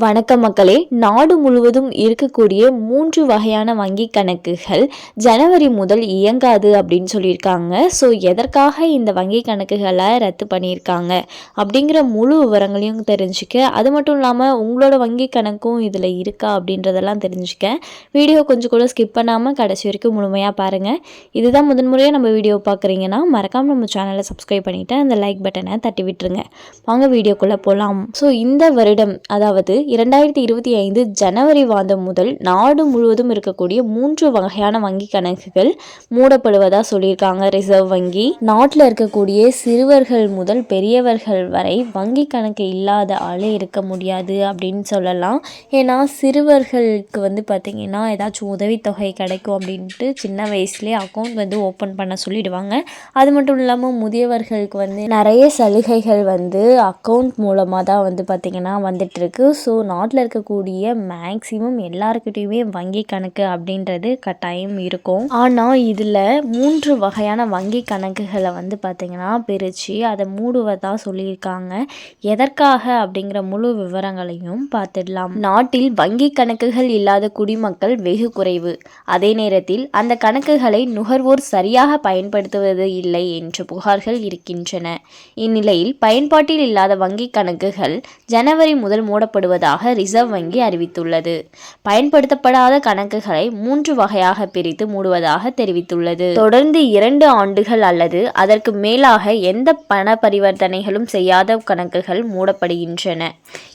வணக்கம் மக்களே, நாடு முழுவதும் இருக்கக்கூடிய 3 வகையான வங்கி கணக்குகள் ஜனவரி முதல் இயங்காது அப்படின்னு சொல்லியிருக்காங்க. ஸோ எதற்காக இந்த வங்கி கணக்குகளை ரத்து பண்ணியிருக்காங்க அப்படிங்கிற முழு விவரங்களையும் தெரிஞ்சுக்க, அது மட்டும் இல்லாமல் உங்களோட வங்கி கணக்கும் இதில் இருக்கா அப்படின்றதெல்லாம் தெரிஞ்சுக்க வீடியோ கொஞ்சம் கூட ஸ்கிப் பண்ணாமல் கடைசி வரைக்கும் முழுமையாக பாருங்கள். இதுதான் முதன்முறையாக நம்ம வீடியோ பார்க்குறீங்கன்னா மறக்காமல் நம்ம சேனலை சப்ஸ்கிரைப் பண்ணிவிட்டு அந்த லைக் பட்டனை தட்டி விட்டுருங்க. வாங்க வீடியோக்குள்ளே போகலாம். ஸோ இந்த வருடம், அதாவது 2025 ஜனவரி மாதம் முதல் நாடு முழுவதும் இருக்கக்கூடிய 3 வகையான வங்கி கணக்குகள் மூடப்படுவதா சொல்லியிருக்காங்க ரிசர்வ் வங்கி. நாட்டில் இருக்கக்கூடிய சிறுவர்கள் முதல் பெரியவர்கள் வரை வங்கி கணக்கு இல்லாத ஆளே இருக்க முடியாது அப்படின்னு சொல்லலாம். ஏன்னா சிறுவர்களுக்கு பார்த்திங்கன்னா ஏதாச்சும் உதவித்தொகை கிடைக்கும் அப்படின்ட்டு சின்ன வயசுலேயே அக்கௌண்ட் ஓப்பன் பண்ண சொல்லிடுவாங்க. அது மட்டும் இல்லாமல் முதியவர்களுக்கு நிறைய சலுகைகள் அக்கௌண்ட் மூலமாக தான் பார்த்திங்கன்னா வந்துட்டுருக்கு. ஸோ நாட்டில் இருக்கக்கூடிய மேக்ஸிமம் எல்லாருக்கிட்டையுமே வங்கி கணக்கு அப்படின்றது கட்டாயம் இருக்கும். ஆனால் இதில் 3 வகையான வங்கி கணக்குகளை பார்த்திங்கன்னா பிரித்து அதை மூடுவதாக சொல்லியிருக்காங்க. எதற்காக அப்படிங்கிற முழு விவரங்களையும் பார்த்துடலாம். நாட்டில் வங்கி கணக்குகள் இல்லாத குடிமக்கள் வெகு குறைவு. அதே நேரத்தில் அந்த கணக்குகளை நுகர்வோர் சரியாக பயன்படுத்துவது இல்லை என்ற புகார்கள் இருக்கின்றன. இந்நிலையில் பயன்பாட்டில் இல்லாத வங்கி கணக்குகள் ஜனவரி முதல் மூடப்படுவதாக ரிசர்வ் வங்கி அறிவித்துள்ளது. பயன்படுத்தப்படாத கணக்குகளை 3 வகையாக பிரித்து மூடுவதாக தெரிவித்துள்ளது. தொடர்ந்து 2 ஆண்டுகள் அல்லது அதற்கு மேலாக எந்த பண பரிவர்த்தனைகளும் செய்யாத கணக்குகள் மூடப்படுகின்றன.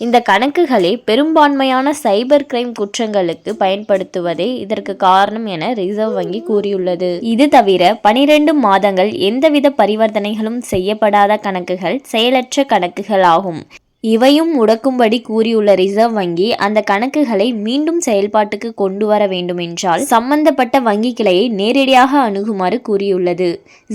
இந்த கணக்குகளை பெரும்பான்மையான சைபர் கிரைம் குற்றங்களுக்கு பயன்படுத்துவதே இதற்கு காரணம் என ரிசர்வ் வங்கி கூறியுள்ளது. இது தவிர 12 மாதங்கள் எந்தவித பரிவர்த்தனைகளும் செய்யப்படாத கணக்குகள் செயலற்ற கணக்குகள் ஆகும். இவையும் முடக்கும்படி கூறியுள்ள ரிசர்வ் வங்கி அந்த கணக்குகளை மீண்டும் செயல்பாட்டுக்கு கொண்டு வர வேண்டும் என்றால் சம்பந்தப்பட்ட வங்கி கிளையை நேரடியாக அணுகுமாறு கூறியுள்ளது.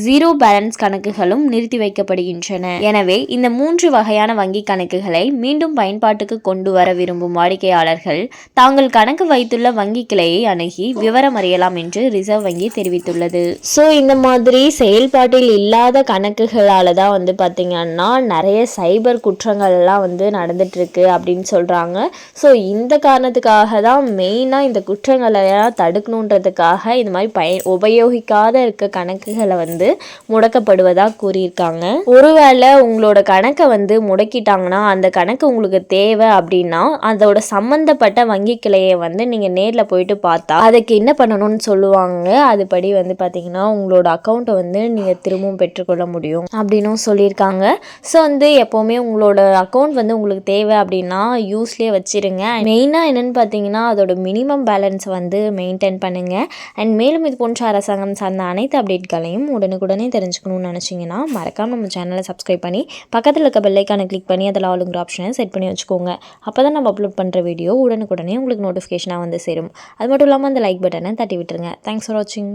ஜீரோ பேலன்ஸ் கணக்குகளும் நிறுத்தி வைக்கப்படுகின்றன. எனவே இந்த 3 வகையான வங்கி கணக்குகளை மீண்டும் பயன்பாட்டுக்கு கொண்டு வர விரும்பும் வாடிக்கையாளர்கள் தாங்கள் கணக்கு வைத்துள்ள வங்கி கிளையை அணுகி விவரம் அறியலாம் என்று ரிசர்வ் வங்கி தெரிவித்துள்ளது. ஸோ இந்த மாதிரி செயல்பாட்டில் இல்லாத கணக்குகளால் தான் பார்த்திங்கன்னா நிறைய சைபர் குற்றங்கள் நடந்துட்டுருக்கு அப்படின்னு சொல்கிறாங்க. ஸோ இந்த காரணத்துக்காக தான் மெயினாக இந்த குற்றங்களை தடுக்கணுன்றதுக்காக இந்த மாதிரி உபயோகிக்காத இருக்க கணக்குகளை முடக்கப்படுவதாக கூறியிருக்காங்க. ஒருவேளை உங்களோட கணக்கை முடக்கிட்டாங்கன்னா அந்த கணக்கு உங்களுக்கு தேவை அப்படின்னா அதோட சம்மந்தப்பட்ட வங்கி கிளையை நீங்கள் நேரில் போயிட்டு பார்த்தா அதுக்கு என்ன பண்ணணும்னு சொல்லுவாங்க. அதுபடி பார்த்தீங்கன்னா உங்களோட அக்கௌண்ட்டை நீங்கள் திரும்பவும் பெற்றுக்கொள்ள முடியும் அப்படின்னும் சொல்லியிருக்காங்க. ஸோ எப்போவுமே உங்களோட அக்கௌண்ட் உங்களுக்கு தேவை அப்படின்னா யூஸ்லேயே வச்சிருங்க. மெயினாக என்னென்னு பார்த்தீங்கன்னா அதோட மினிமம் பேலன்ஸ் மெயின்டைன் பண்ணுங்கள். அண்ட் மேலும் இது போன்ற அரசாங்கம் சார்ந்த அனைத்து அப்டேட்களையும் உடனுக்குடனே தெரிஞ்சுக்கணும்னு நினச்சிங்கன்னா மறக்காமல் நம்ம சேனலை சப்ஸ்கிரைப் பண்ணி பக்கத்தில் இருக்க பெல் ஐக்கானை கிளிக் பண்ணி அதில் ஆளுங்கிற ஆப்ஷனை செட் பண்ணி வச்சுக்கோங்க. அப்போ தான் நம்ம அப்லோட் பண்ணுற வீடியோ உடனுக்குடனே உங்களுக்கு நோட்டிஃபிகேஷனாக சேரும். அது மட்டும் இல்லாமல் அந்த லைக் பட்டனை தட்டி விட்டுருங்க. தேங்க்ஸ் ஃபார் வாட்சிங்.